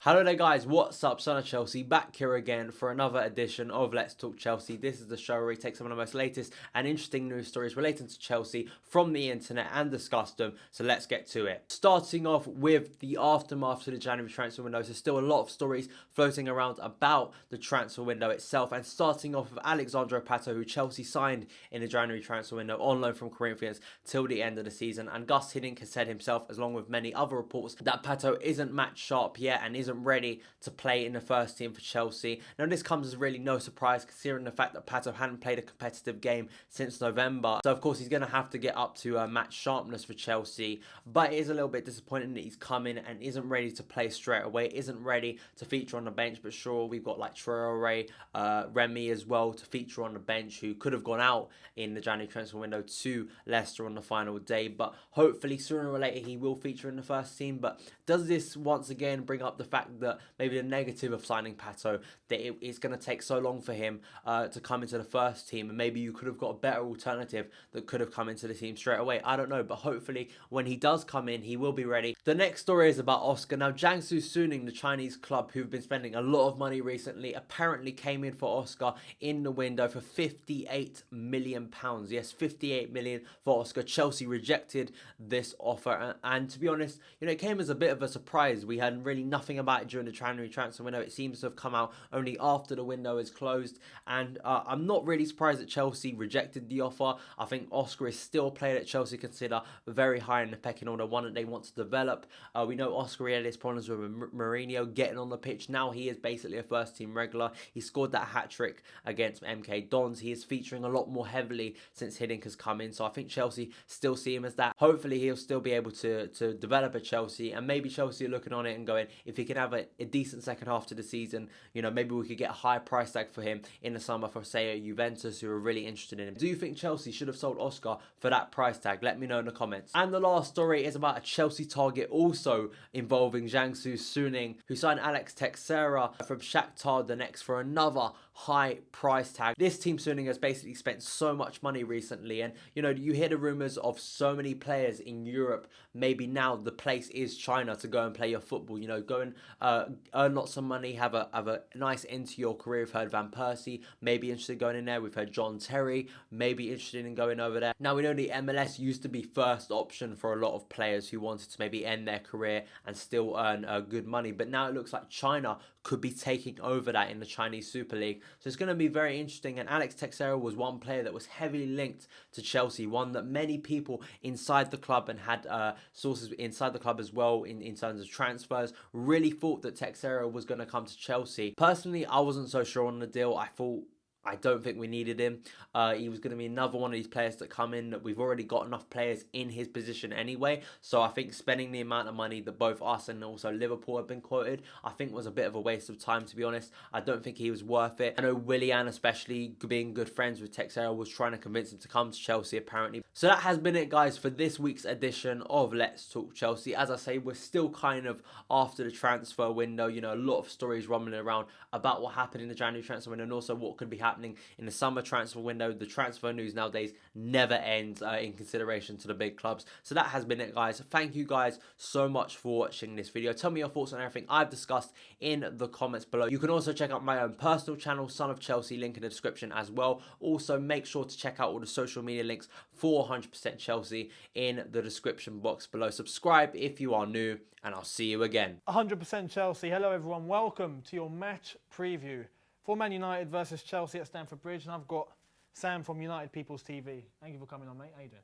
Hello there guys, what's up? Son of Chelsea back here again for another edition of Let's Talk Chelsea. This is the show where we take some of the most latest and interesting news stories relating to Chelsea from the internet and discuss them, so let's get to it. Starting off with the aftermath to the January transfer window, so still a lot of stories floating around about the transfer window itself, and starting off with Alexandre Pato, who Chelsea signed in the January transfer window on loan from Corinthians till the end of the season, and Gus Hiddink has said himself, along with many other reports, that Pato isn't match sharp yet and isn't ready to play in the first team for Chelsea. Now this comes as really no surprise considering the fact that Pato hadn't played a competitive game since November, so of course he's going to have to get up to match sharpness for Chelsea, but it is a little bit disappointing that he's come in and isn't ready to play straight away, isn't ready to feature on the bench. But sure, we've got like Traore, Remy as well to feature on the bench, who could have gone out in the January transfer window to Leicester on the final day, but hopefully sooner or later he will feature in the first team. But does this once again bring up the fact that maybe the negative of signing Pato, that it's going to take so long for him to come into the first team, and maybe you could have got a better alternative that could have come into the team straight away? I don't know, but hopefully when he does come in, he will be ready. The next story is about Oscar. Now Jiangsu Suning, the Chinese club who've been spending a lot of money recently, apparently came in for Oscar in the window for £58 million. Yes, 58 million for Oscar. Chelsea rejected this offer, and to be honest, it came as a bit of a surprise. We had really nothing about it during the January transfer window. It seems to have come out only after the window is closed, and I'm not really surprised that Chelsea rejected the offer. I think Oscar is still a player that Chelsea consider very high in the pecking order, one that they want to develop. We know Oscar had his problems with Mourinho getting on the pitch. Now he is basically a first team regular. He scored that hat-trick against MK Dons. He is featuring a lot more heavily since Hiddink has come in, so I think Chelsea still see him as that. Hopefully he'll still be able to develop at Chelsea, and maybe Chelsea are looking on it and going, if he can have a decent second half to the season, maybe we could get a high price tag for him in the summer for, say, a Juventus who are really interested in him. Do you think Chelsea should have sold Oscar for that price tag? Let me know in the comments. And the last story is about a Chelsea target also involving Jiangsu Suning, who signed Alex Teixeira from Shakhtar Donetsk for another high price tag. This team Suning has basically spent so much money recently, and you hear the rumours of so many players in Europe. Maybe now the place is China to go and play your football. Go and earn lots of money, have a nice end to your career. We've heard Van Persie maybe interested in going in there. We've heard John Terry maybe interested in going over there. Now we know the MLS used to be first option for a lot of players who wanted to maybe end their career and still earn good money, but now it looks like China could be taking over that in the Chinese Super League. So it's going to be very interesting, and Alex Teixeira was one player that was heavily linked to Chelsea, one that many people inside the club and had sources inside the club as well in terms of transfers really thought that Teixeira was going to come to Chelsea. Personally, I wasn't so sure on the deal. I don't think we needed him. He was going to be another one of these players that come in that we've already got enough players in his position anyway. So I think spending the amount of money that both us and also Liverpool have been quoted, I think was a bit of a waste of time, to be honest. I don't think he was worth it. I know Willian, especially being good friends with Teixeira, was trying to convince him to come to Chelsea apparently. So that has been it, guys, for this week's edition of Let's Talk Chelsea. As I say, we're still kind of after the transfer window. A lot of stories rumbling around about what happened in the January transfer window and also what could be happening in the summer transfer window. The transfer news nowadays never ends in consideration to the big clubs. So that has been it, guys. Thank you guys so much for watching this video. Tell me your thoughts on everything I've discussed in the comments below. You can also check out my own personal channel, Son of Chelsea, link in the description as well. Also make sure to check out all the social media links for 100% Chelsea in the description box below. Subscribe if you are new, and I'll see you again. 100% Chelsea. Hello everyone, welcome to your match preview for Man United versus Chelsea at Stamford Bridge, and I've got Sam from United People's TV. Thank you for coming on, mate. How you doing?